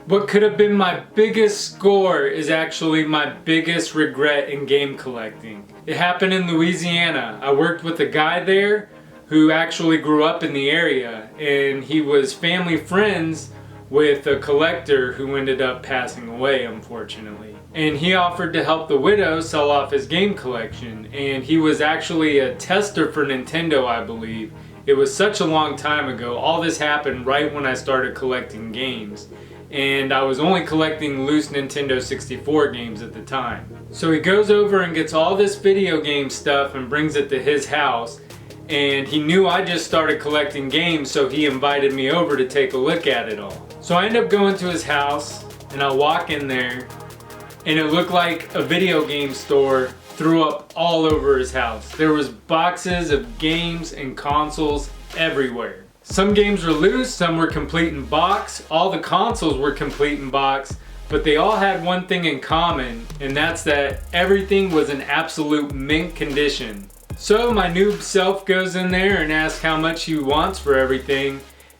What could have been my biggest score is actually my biggest regret in game collecting. It happened in Louisiana. I worked with a guy there who actually grew up in the area, and he was family friends with a collector who ended up passing away, unfortunately. And he offered to help the widow sell off his game collection, and he was actually a tester for Nintendo, I believe. It was such a long time ago. All this happened right when I started collecting games, and I was only collecting loose Nintendo 64 games at the time. So he goes over and gets all this video game stuff and brings it to his house, and he knew I just started collecting games, so he invited me over to take a look at it all. So I end up going to his house, and I walk in there, and it looked like a video game store threw up all over his house. There was boxes of games and consoles everywhere. Some games were loose, some were complete in box. All the consoles were complete in box, but they all had one thing in common, and that's that everything was in absolute mint condition. So my noob self goes in there and asks how much he wants for everything,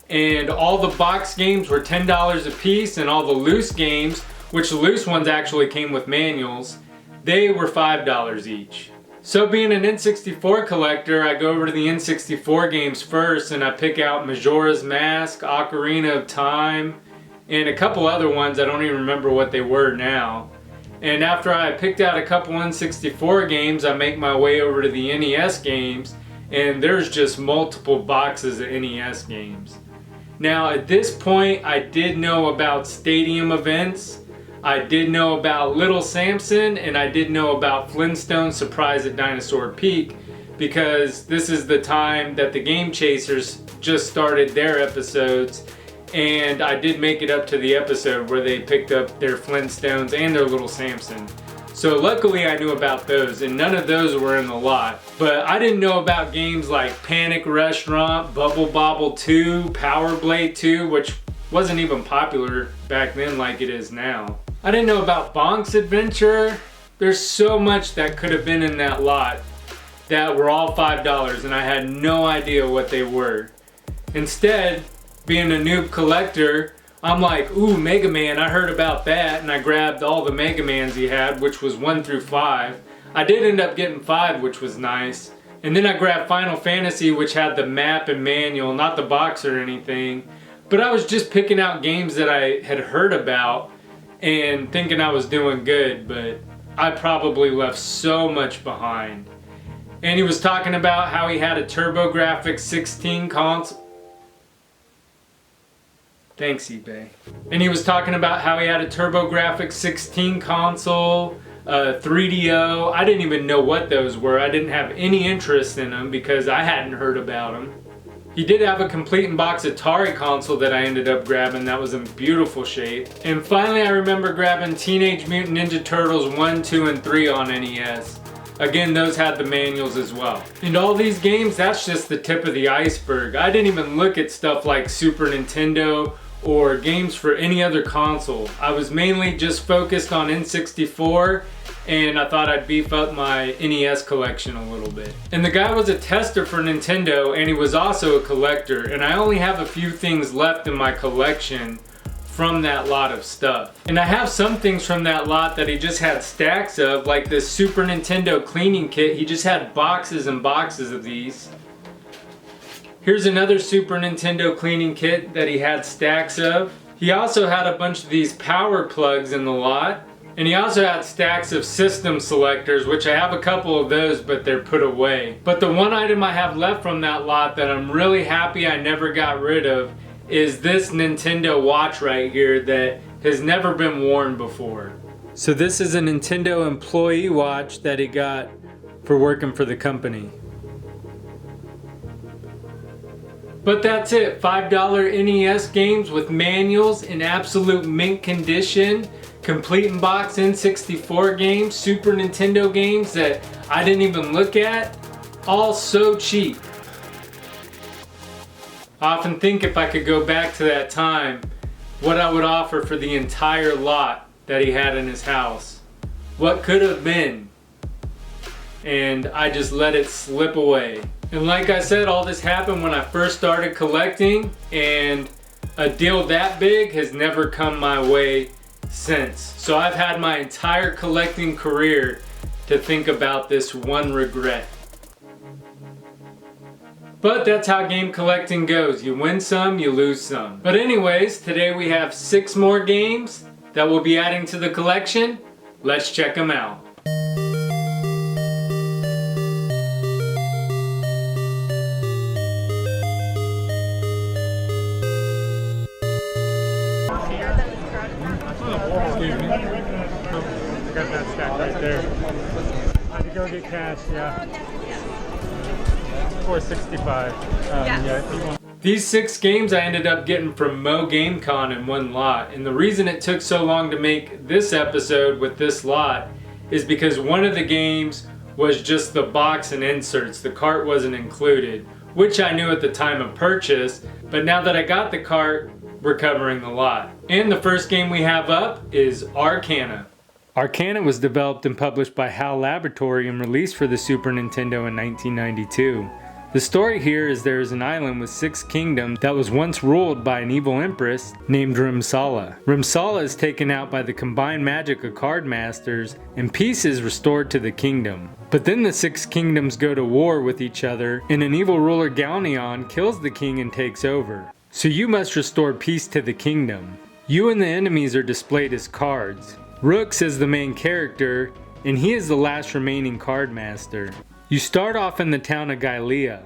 and all the box games were $10 a piece, and all the loose games, which the loose ones actually came with manuals, they were $5 each. So being an N64 collector, I go over to the N64 games first, and I pick out Majora's Mask, Ocarina of Time, and a couple other ones. I don't even remember what they were now. And after I picked out a couple N64 games, I make my way over to the NES games, and there's just multiple boxes of NES games. Now at this point, I did know about stadium events, I did know about Little Samson, and I did know about Flintstone's Surprise at Dinosaur Peak, because this is the time that the Game Chasers just started their episodes, and I did make it up to the episode where they picked up their Flintstones and their Little Samson. So luckily I knew about those, and none of those were in the lot. But I didn't know about games like Panic Restaurant, Bubble Bobble 2, Power Blade 2, which wasn't even popular back then like it is now. I didn't know about Bonk's Adventure. There's so much that could have been in that lot that were all $5, and I had no idea what they were. Instead, being a noob collector, I'm like, ooh, Mega Man, I heard about that, and I grabbed all the Mega Mans he had, which was 1 through 5. I did end up getting 5, which was nice. And then I grabbed Final Fantasy, which had the map and manual, not the box or anything. But I was just picking out games that I had heard about and thinking I was doing good, but I probably left so much behind. And he was talking about how he had a TurboGrafx 16 console. Thanks, eBay. And he was talking about how he had a TurboGrafx 16 console, 3DO. I didn't even know what those were. I didn't have any interest in them because I hadn't heard about them. He did have a complete in-box Atari console that I ended up grabbing that was in beautiful shape. And finally I remember grabbing Teenage Mutant Ninja Turtles 1, 2, and 3 on NES. Again, those had the manuals as well. And all these games, that's just the tip of the iceberg. I didn't even look at stuff like Super Nintendo or games for any other console. I was mainly just focused on N64, and I thought I'd beef up my NES collection a little bit. And the guy was a tester for Nintendo, and he was also a collector, and I only have a few things left in my collection from that lot of stuff. And I have some things from that lot that he just had stacks of, like this Super Nintendo cleaning kit. He just had boxes and boxes of these. Here's another Super Nintendo cleaning kit that he had stacks of. He also had a bunch of these power plugs in the lot. And he also had stacks of system selectors, which I have a couple of those, but they're put away. But the one item I have left from that lot that I'm really happy I never got rid of is this Nintendo watch right here that has never been worn before. So this is a Nintendo employee watch that he got for working for the company. But that's it, $5 NES games with manuals in absolute mint condition, complete in box N64 games, Super Nintendo games that I didn't even look at, all so cheap. I often think if I could go back to that time, what I would offer for the entire lot that he had in his house. What could have been? And I just let it slip away. And like I said, all this happened when I first started collecting, and A deal that big has never come my way since. So I've had my entire collecting career to think about this one regret. But that's how game collecting goes. You win some, you lose some. But anyways, today we have 6 more games that we'll be adding to the collection. Let's check them out. Excuse me. I got that stack right there. I had to go get cash, yeah. $465. Yeah, if you want. These 6 games I ended up getting from Mo GameCon in one lot, and the reason it took so long to make this episode with this lot is because one of the games was just the box and inserts. The cart wasn't included, which I knew at the time of purchase, but now that I got the cart, we're covering the lot. And the first game we have up is Arcana. Arcana was developed and published by HAL Laboratory and released for the Super Nintendo in 1992. The story here is there is an island with 6 kingdoms that was once ruled by an evil empress named Rimsala. Rimsala is taken out by the combined magic of card masters and peace is restored to the kingdom. But then the 6 kingdoms go to war with each other and an evil ruler Galneon kills the king and takes over. So you must restore peace to the kingdom. You and the enemies are displayed as cards. Rooks is the main character and he is the last remaining card master. You start off in the town of Gaelea.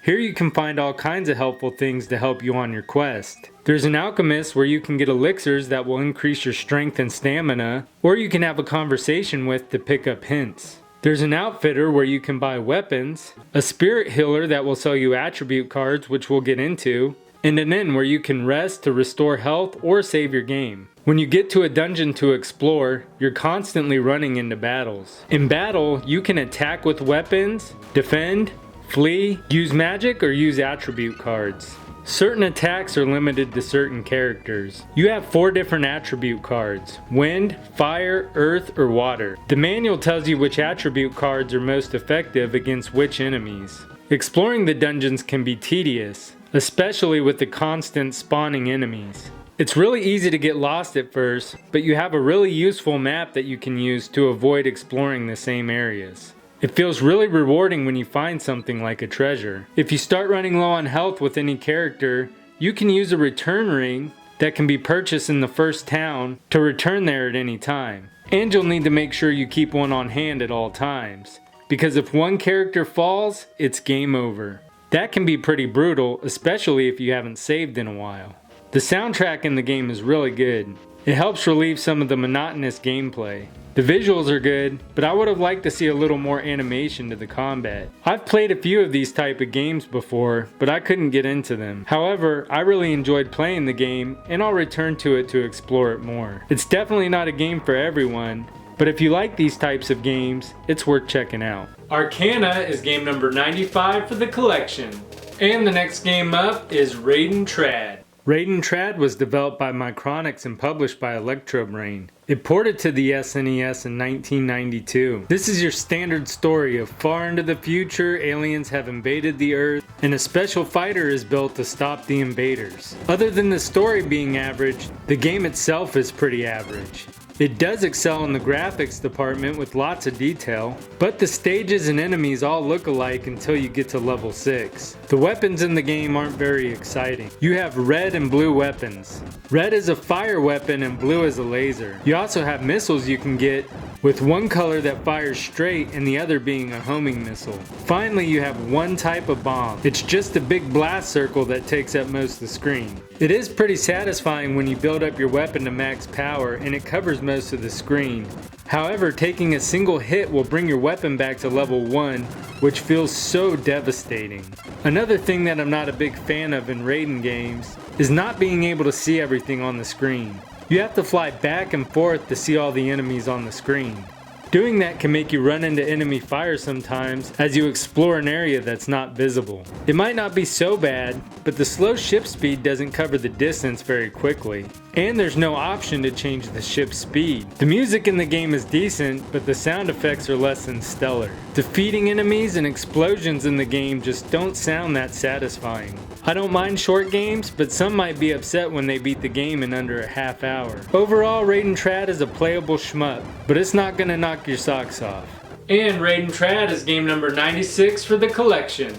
Here you can find all kinds of helpful things to help you on your quest. There's an alchemist where you can get elixirs that will increase your strength and stamina, or you can have a conversation with to pick up hints. There's an outfitter where you can buy weapons, a spirit healer that will sell you attribute cards which we'll get into, and an inn where you can rest to restore health or save your game. When you get to a dungeon to explore, you're constantly running into battles. In battle, you can attack with weapons, defend, flee, use magic, or use attribute cards. Certain attacks are limited to certain characters. You have 4 different attribute cards: wind, fire, earth, or water. The manual tells you which attribute cards are most effective against which enemies. Exploring the dungeons can be tedious, especially with the constant spawning enemies. It's really easy to get lost at first, but you have a really useful map that you can use to avoid exploring the same areas. It feels really rewarding when you find something like a treasure. If you start running low on health with any character, you can use a return ring that can be purchased in the first town to return there at any time. And you'll need to make sure you keep one on hand at all times, because if one character falls, it's game over. That can be pretty brutal, especially if you haven't saved in a while. The soundtrack in the game is really good. It helps relieve some of the monotonous gameplay. The visuals are good, but I would have liked to see a little more animation to the combat. I've played a few of these type of games before, but I couldn't get into them. However, I really enjoyed playing the game, and I'll return to it to explore it more. It's definitely not a game for everyone, but if you like these types of games, it's worth checking out. Arcana is game number 95 for the collection. And the next game up is Raiden Trad. Raiden Trad was developed by Micronix and published by Electrobrain. It ported to the SNES in 1992. This is your standard story of far into the future, aliens have invaded the Earth, and a special fighter is built to stop the invaders. Other than the story being average, the game itself is pretty average. It does excel in the graphics department with lots of detail, but the stages and enemies all look alike until you get to level 6. The weapons in the game aren't very exciting. You have red and blue weapons. Red is a fire weapon and blue is a laser. You also have missiles you can get, with one color that fires straight and the other being a homing missile. Finally, you have one type of bomb. It's just a big blast circle that takes up most of the screen. It is pretty satisfying when you build up your weapon to max power and it covers most of the screen. However, taking a single hit will bring your weapon back to level 1, which feels so devastating. Another thing that I'm not a big fan of in Raiden games is not being able to see everything on the screen. You have to fly back and forth to see all the enemies on the screen. Doing that can make you run into enemy fire sometimes as you explore an area that's not visible. It might not be so bad, but the slow ship speed doesn't cover the distance very quickly. And there's no option to change the ship's speed. The music in the game is decent, but the sound effects are less than stellar. Defeating enemies and explosions in the game just don't sound that satisfying. I don't mind short games, but some might be upset when they beat the game in under a half hour. Overall, Raiden Trad is a playable shmup, but it's not gonna knock your socks off. And Raiden Trad is game number 96 for the collection.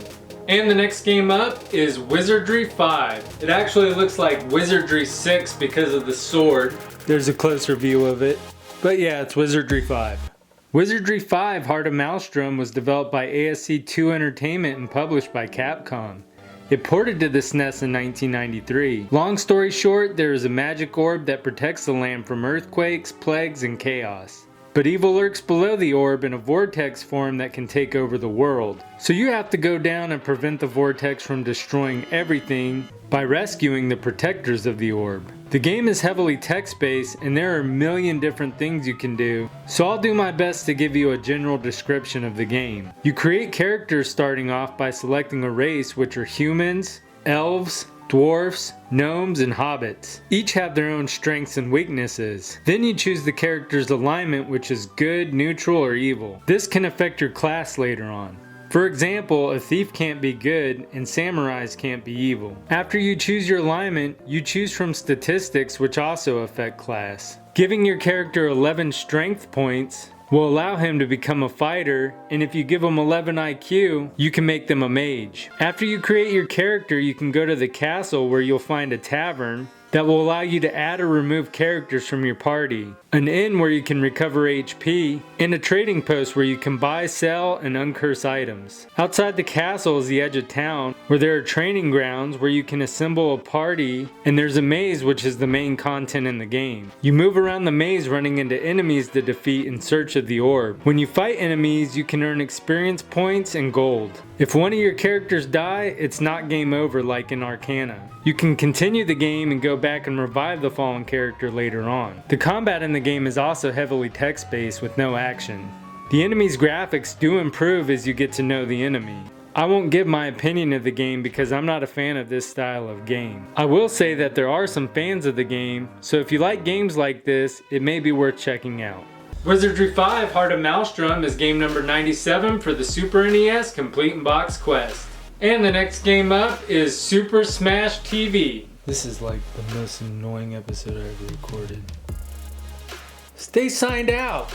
And the next game up is Wizardry 5. It actually looks like Wizardry 6 because of the sword. There's a closer view of it. But yeah, it's Wizardry 5. Wizardry 5 Heart of Maelstrom was developed by ASC2 Entertainment and published by Capcom. It ported to the SNES in 1993. Long story short, there is a magic orb that protects the land from earthquakes, plagues, and chaos. But evil lurks below the orb in a vortex form that can take over the world. So you have to go down and prevent the vortex from destroying everything by rescuing the protectors of the orb. The game is heavily text-based and there are a million different things you can do, so I'll do my best to give you a general description of the game. You create characters starting off by selecting a race, which are humans, elves, dwarfs, gnomes, and hobbits. Each have their own strengths and weaknesses. Then you choose the character's alignment, which is good, neutral, or evil. This can affect your class later on. For example, a thief can't be good and samurais can't be evil. After you choose your alignment, you choose from statistics which also affect class. Giving your character 11 strength points will allow him to become a fighter, and if you give him 11 IQ, you can make them a mage. After you create your character, you can go to the castle where you'll find a tavern that will allow you to add or remove characters from your party, an inn where you can recover HP, and a trading post where you can buy, sell, and uncurse items. Outside the castle is the edge of town where there are training grounds where you can assemble a party, and there's a maze which is the main content in the game. You move around the maze running into enemies to defeat in search of the orb. When you fight enemies, you can earn experience points and gold. If one of your characters die, it's not game over like in Arcana. You can continue the game and go back and revive the fallen character later on. The combat in the game is also heavily text-based with no action. The enemy's graphics do improve as you get to know the enemy. I won't give my opinion of the game because I'm not a fan of this style of game. I will say that there are some fans of the game, so if you like games like this, it may be worth checking out. Wizardry 5 Heart of Maelstrom is game number 97 for the Super NES Complete in Box Quest. And the next game up is Super Smash TV. This is like the most annoying episode I ever recorded. Stay signed out!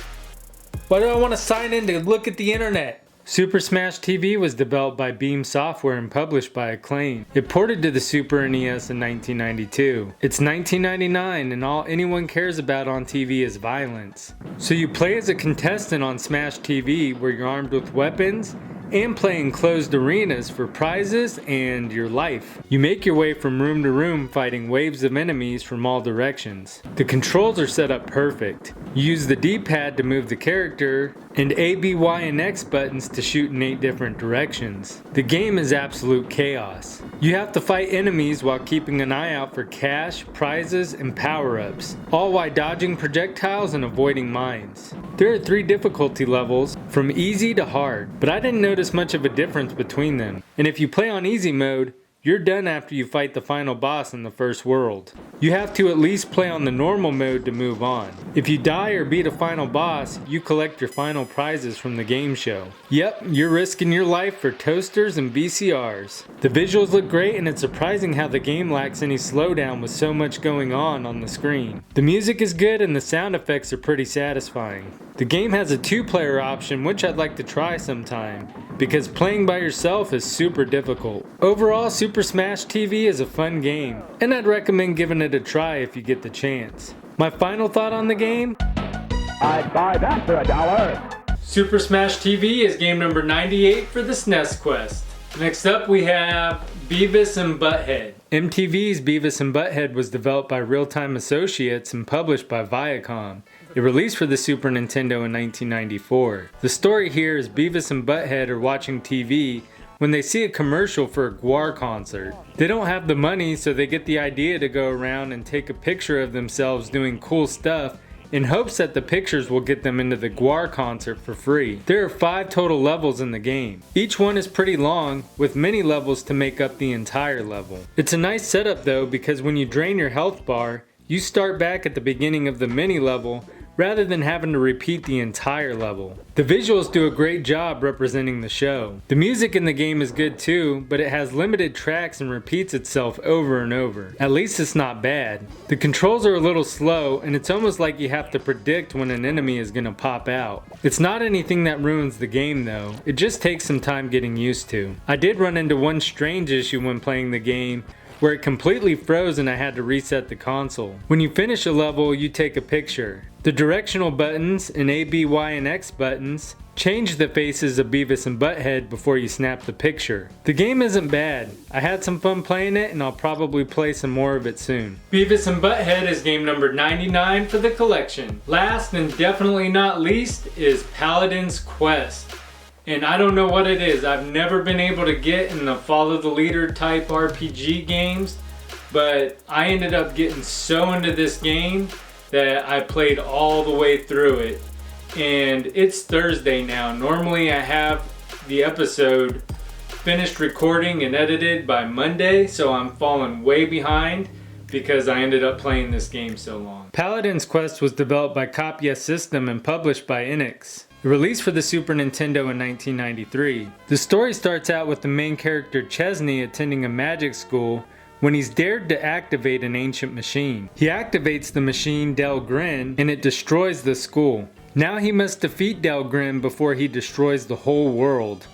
Why do I want to sign in to look at the internet? Super Smash TV was developed by Beam Software and published by Acclaim. It ported to the Super NES in 1992. It's 1999 and all anyone cares about on TV is violence. So you play as a contestant on Smash TV where you're armed with weapons and play in closed arenas for prizes and your life. You make your way from room to room fighting waves of enemies from all directions. The controls are set up perfect. You use the D-pad to move the character and A, B, Y, and X buttons to shoot in 8 different directions. The game is absolute chaos. You have to fight enemies while keeping an eye out for cash, prizes, and power-ups, all while dodging projectiles and avoiding mines. There are 3 difficulty levels, from easy to hard, but I didn't notice much of a difference between them. And if you play on easy mode, you're done after you fight the final boss in the first world. You have to at least play on the normal mode to move on. If you die or beat a final boss, you collect your final prizes from the game show. Yep, you're risking your life for toasters and VCRs. The visuals look great and it's surprising how the game lacks any slowdown with so much going on the screen. The music is good and the sound effects are pretty satisfying. The game has a 2-player option which I'd like to try sometime, because playing by yourself is super difficult. Overall, Super Smash TV is a fun game, and I'd recommend giving it a try if you get the chance. My final thought on the game? I'd buy that for $1. Super Smash TV is game number 98 for the SNES Quest. Next up we have Beavis and Butthead. MTV's Beavis and Butthead was developed by Real Time Associates and published by Viacom. It released for the Super Nintendo in 1994. The story here is Beavis and Butthead are watching TV when they see a commercial for a GWAR concert. They don't have the money, so they get the idea to go around and take a picture of themselves doing cool stuff in hopes that the pictures will get them into the GWAR concert for free. There are 5 total levels in the game. Each one is pretty long, with many levels to make up the entire level. It's a nice setup though, because when you drain your health bar, You start back at the beginning of the mini level rather than having to repeat the entire level. The visuals do a great job representing the show. The music in the game is good too, but it has limited tracks and repeats itself over and over. At least it's not bad. The controls are a little slow, and it's almost like you have to predict when an enemy is gonna pop out. It's not anything that ruins the game though, it just takes some time getting used to. I did run into one strange issue when playing the game, where it completely froze and I had to reset the console. When you finish a level, you take a picture. The directional buttons and A, B, Y, and X buttons change the faces of Beavis and Butthead before you snap the picture. The game isn't bad. I had some fun playing it and I'll probably play some more of it soon. Beavis and Butthead is game number 99 for the collection. Last and definitely not least is Paladins Quest. And I don't know what it is. I've never been able to get in the follow the leader type RPG games, but I ended up getting so into this game that I played all the way through it. And it's Thursday now. Normally I have the episode finished recording and edited by Monday, so I'm falling way behind because I ended up playing this game so long. Paladins Quest was developed by Copia System and published by Enix. It released for the Super Nintendo in 1993. The story starts out with the main character Chesney attending a magic school when he's dared to activate an ancient machine. He activates the machine Delgrin and it destroys the school. Now he must defeat Delgrin before he destroys the whole world.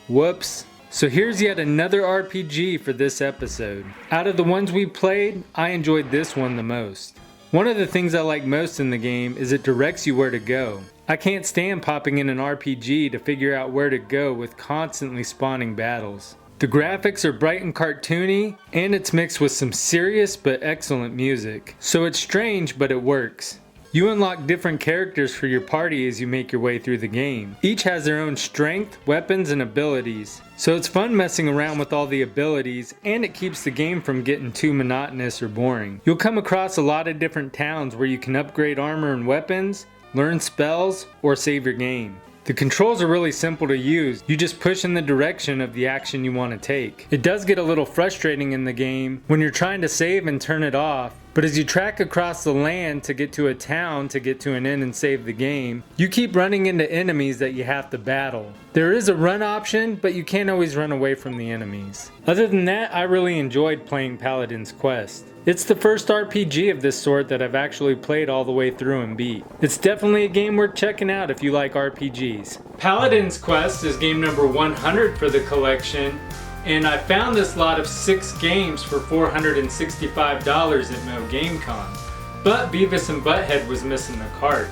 Whoops. So here's yet another RPG for this episode. Out of the ones we played, I enjoyed this one the most. One of the things I like most in the game is it directs you where to go. I can't stand popping in an RPG to figure out where to go with constantly spawning battles. The graphics are bright and cartoony, and it's mixed with some serious but excellent music. So it's strange, but it works. You unlock different characters for your party as you make your way through the game. Each has their own strength, weapons, and abilities. So it's fun messing around with all the abilities, and it keeps the game from getting too monotonous or boring. You'll come across a lot of different towns where you can upgrade armor and weapons, learn spells, or save your game. The controls are really simple to use. You just push in the direction of the action you want to take. It does get a little frustrating in the game when you're trying to save and turn it off, but as you track across the land to get to a town to get to an inn and save the game, you keep running into enemies that you have to battle. There is a run option, but you can't always run away from the enemies. Other than that, I really enjoyed playing Paladins Quest. It's the first RPG of this sort that I've actually played all the way through and beat. It's definitely a game worth checking out if you like RPGs. Paladins Quest is game number 100 for the collection, and I found this lot of 6 games for $465 at No Game Con. But Beavis and Butthead was missing the cart.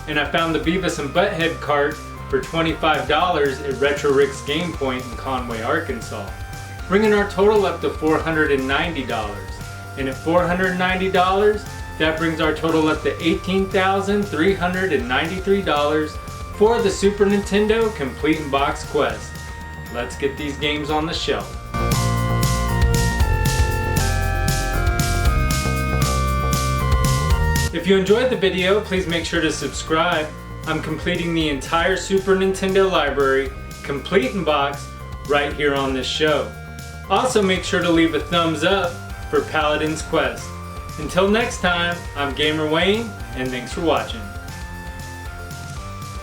And I found the Beavis and Butthead cart for $25 at Retro Rick's Gamepoint in Conway, Arkansas, bringing our total up to $490. And at $490, that brings our total up to $18,393 for the Super Nintendo Complete in Box Quest. Let's get these games on the shelf. If you enjoyed the video, please make sure to subscribe. I'm completing the entire Super Nintendo library, complete in box, right here on this show. Also make sure to leave a thumbs up for Paladins Quest. Until next time, I'm Gamer Wayne, and thanks for watching.